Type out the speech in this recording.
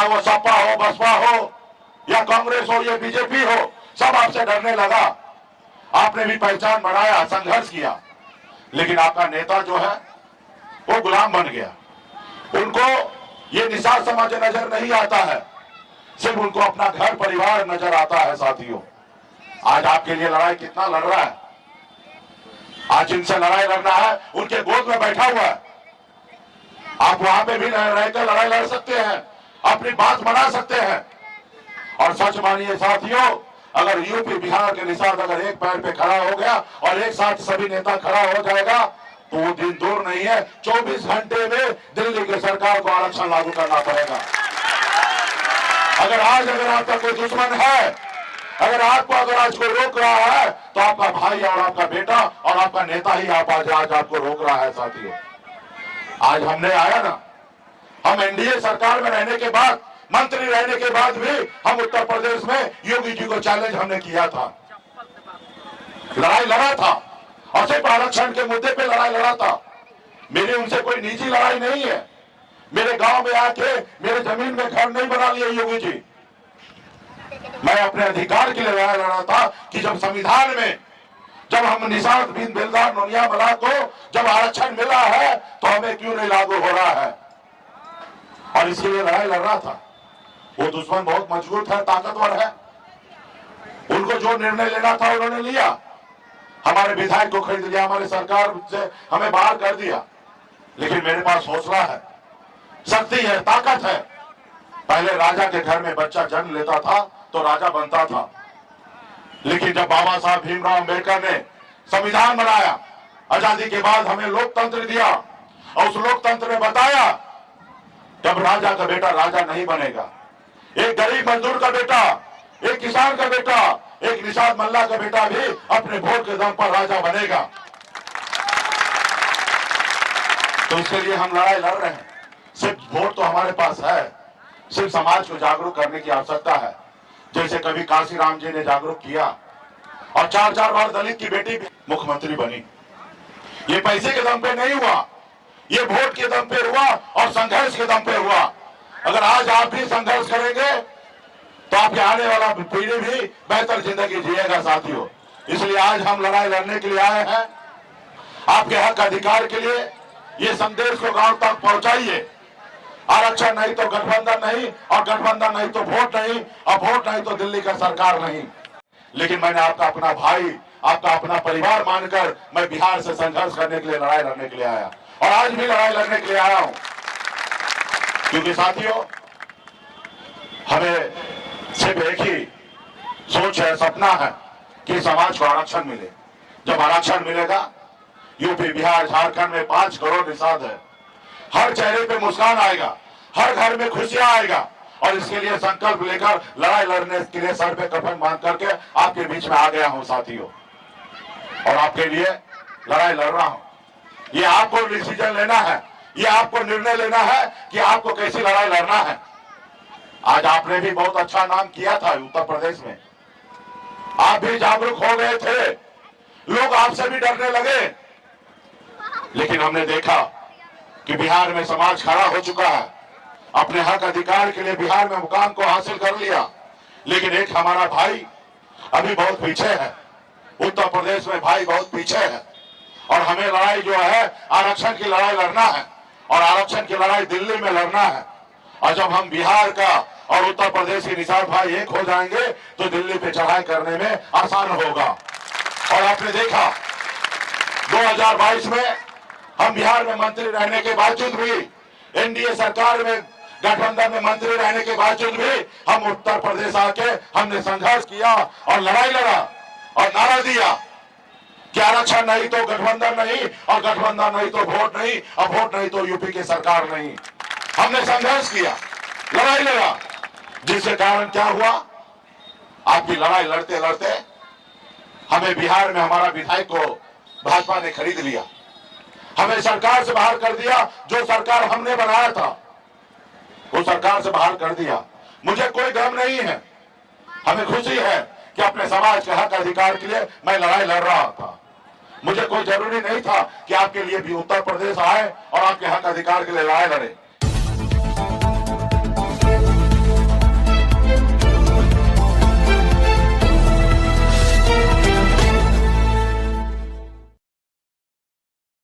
चाहे वो सपा हो, बसपा हो या कांग्रेस हो या बीजेपी हो, सब आपसे डरने लगा। आपने भी पहचान बढ़ाया, संघर्ष किया, लेकिन आपका नेता जो है वो गुलाम बन गया। उनको ये निषाद समाज नजर नहीं आता है, सिर्फ उनको अपना घर परिवार नजर आता है। साथियों, आज आपके लिए लड़ाई कितना लड़ रहा है, आज जिनसे लड़ाई लड़ना है उनके गोद में बैठा हुआ है। आप वहां पे भी रहकर लड़ाई लड़ सकते हैं, अपनी बात बना सकते हैं। और सच मानिए साथियों, अगर यूपी बिहार के निषाद अगर एक पैर पे खड़ा हो गया और एक साथ सभी नेता खड़ा हो जाएगा तो वो दिन दूर नहीं है, 24 घंटे में दिल्ली की सरकार को आरक्षण लागू करना पड़ेगा। अगर आपका कोई दुश्मन है, अगर आज कोई रोक रहा है, तो आपका भाई और आपका बेटा और आपका नेता ही आज आपको रोक रहा है। साथियों, आज हमने आया ना, हम एनडीए सरकार में रहने के बाद, मंत्री रहने के बाद भी हम उत्तर प्रदेश में योगी जी को चैलेंज हमने किया था, लड़ाई लड़ा था, और सिर्फ आरक्षण के मुद्दे पे लड़ाई लड़ा था। मेरी उनसे कोई निजी लड़ाई नहीं है। मेरे गांव में आके मेरे जमीन में घर नहीं बना लिए योगी जी। मैं अपने अधिकार के लिए लड़ाई लड़ा था कि जब संविधान में जब हम निषाद बिन दिलदार नोनिया मला को जब आरक्षण मिला है तो हमें क्यों नहीं लागू हो रहा है, और इसके लिए लड़ाई लड़ रहा था। वो दुश्मन बहुत मजबूत है, ताकतवर है, उनको जो निर्णय लेना था उन्होंने लिया। हमारे विधायक को खरीद लिया, हमारे सरकार से हमें बाहर कर दिया। लेकिन मेरे पास हौसला है, शक्ति है, ताकत है। पहले राजा के घर में बच्चा जन्म लेता था तो राजा बनता था, लेकिन जब बाबा साहब भीमराव अम्बेडकर ने संविधान बनाया, आजादी के बाद हमें लोकतंत्र दिया, और उस लोकतंत्र में बताया जब राजा का बेटा राजा नहीं बनेगा, एक गरीब मजदूर का बेटा, एक किसान का बेटा, एक निषाद मल्ला का बेटा भी अपने वोट के दम पर राजा बनेगा। तो इसके लिए हम लड़ाई लड़ रहे हैं। सिर्फ वोट तो हमारे पास है, सिर्फ समाज को जागरूक करने की आवश्यकता है। जैसे कभी काशीराम जी ने जागरूक किया और 4 बार दलित की बेटी भी मुख्यमंत्री बनी। ये पैसे के दम पे नहीं हुआ, ये वोट के दम पे हुआ और संघर्ष के दम पे हुआ। अगर आज आप भी संघर्ष करेंगे तो आपके आने वाला पीढ़ी भी बेहतर जिंदगी जिएगा। साथियों, इसलिए आज हम लड़ाई लड़ने के लिए आए हैं, आपके हक अधिकार के लिए। ये संदेश को गांव तक पहुंचाइए। आरक्षण नहीं तो गठबंधन नहीं, और गठबंधन नहीं तो वोट नहीं, और वोट नहीं तो दिल्ली का सरकार नहीं। लेकिन मैंने आपका अपना भाई, आपका अपना परिवार मानकर मैं बिहार से संघर्ष करने के लिए, लड़ाई लड़ने के लिए आया, और आज भी लड़ाई लड़ने के लिए आया हूं। क्योंकि साथियों, हमें सिर्फ एक ही सोच है, सपना है कि समाज को आरक्षण मिले। जब आरक्षण मिलेगा, यूपी बिहार झारखंड में 5 करोड़ निषाद है, हर चेहरे पे मुस्कान आएगा, हर घर में खुशियां आएगा। और इसके लिए संकल्प लेकर लड़ाई लड़ने के लिए सर पे कफन बांध करके आपके बीच में आ गया हूं साथियों, और आपके लिए लड़ाई लड़ रहा हूं। ये आपको डिसीजन लेना है, ये आपको निर्णय लेना है कि आपको कैसी लड़ाई लड़ना है। आज आपने भी बहुत अच्छा नाम किया था उत्तर प्रदेश में, आप भी जागरूक हो गए थे, लोग आपसे भी डरने लगे। लेकिन हमने देखा कि बिहार में समाज खड़ा हो चुका है, अपने हक अधिकार के लिए बिहार में मुकाम को हासिल कर लिया। लेकिन एक हमारा भाई अभी बहुत पीछे है, उत्तर प्रदेश में भाई बहुत पीछे है, और हमें लड़ाई जो है आरक्षण की लड़ाई लड़ना है, और आरक्षण की लड़ाई दिल्ली में लड़ना है। और जब हम बिहार का और उत्तर प्रदेश के निषाद भाई एक हो जाएंगे तो दिल्ली पे चढ़ाई करने में आसान होगा। और आपने देखा 2022 में हम बिहार में मंत्री रहने के बावजूद भी, एनडीए सरकार में गठबंधन में मंत्री रहने के बावजूद भी हम उत्तर प्रदेश आके हमने संघर्ष किया और लड़ाई लड़ा और नारा दिया कि आरक्षण नहीं तो गठबंधन नहीं, और गठबंधन नहीं तो वोट नहीं, और वोट नहीं तो यूपी की सरकार नहीं। हमने संघर्ष किया, लड़ाई लड़ा, जिसके कारण क्या हुआ, आपकी लड़ाई लड़ते लड़ते हमें बिहार में हमारा विधायक को भाजपा ने खरीद लिया, हमें सरकार से बाहर कर दिया। जो सरकार हमने बनाया था वो सरकार से बाहर कर दिया। मुझे कोई गम नहीं है, हमें खुशी है कि अपने समाज के हक अधिकार के लिए मैं लड़ाई लड़ रहा था। मुझे कोई जरूरी नहीं था कि आपके लिए भी उत्तर प्रदेश आए और आपके हक अधिकार के लिए लड़ाई लड़े।